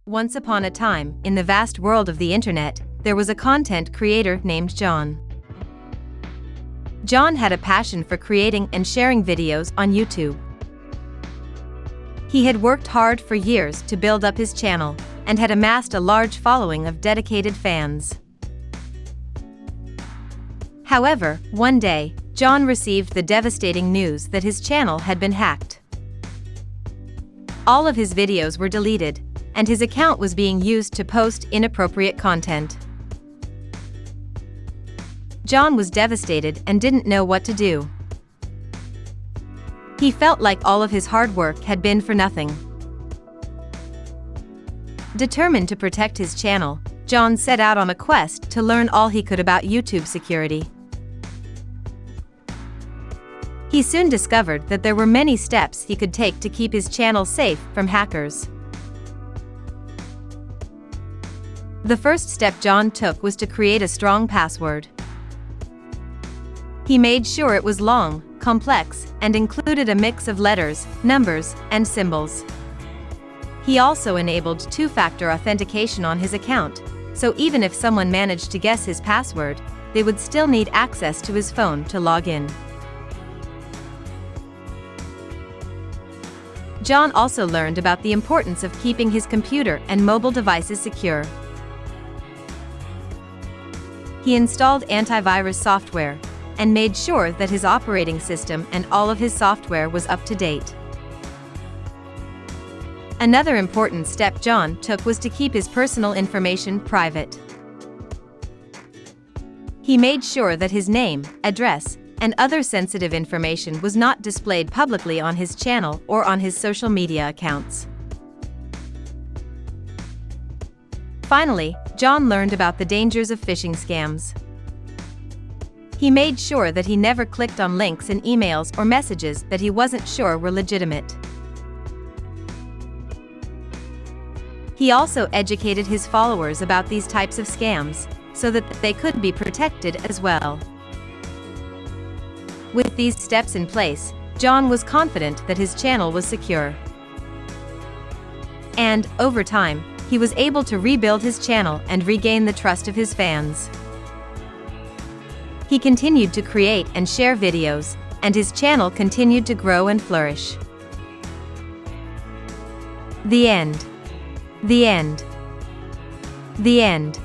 Once upon a time, in the vast world of the internet, there was a content creator named John. John had a passion for creating and sharing videos on YouTube. He had worked hard for years to build up his channel, and had amassed a large following of dedicated fans. However, one day, John received the devastating news that his channel had been hacked. All of his videos were deleted, and his account was being used to post inappropriate content. John was devastated and didn't know what to do. He felt like all of his hard work had been for nothing. Determined to protect his channel, John set out on a quest to learn all he could about YouTube security. He soon discovered that there were many steps he could take to keep his channel safe from hackers. The first step John took was to create a strong password. He made sure it was long, complex, and included a mix of letters, numbers, and symbols. He also enabled two-factor authentication on his account, so even if someone managed to guess his password, they would still need access to his phone to log in. John also learned about the importance of keeping his computer and mobile devices secure. He installed antivirus software, and made sure that his operating system and all of his software was up to date. Another important step John took was to keep his personal information private. He made sure that his name, address, and other sensitive information was not displayed publicly on his channel or on his social media accounts. Finally, John learned about the dangers of phishing scams. He made sure that he never clicked on links in emails or messages that he wasn't sure were legitimate. He also educated his followers about these types of scams, so that they could be protected as well. With these steps in place, John was confident that his channel was secure. And, over time, he was able to rebuild his channel and regain the trust of his fans. He continued to create and share videos, and his channel continued to grow and flourish. The end. The end. The end.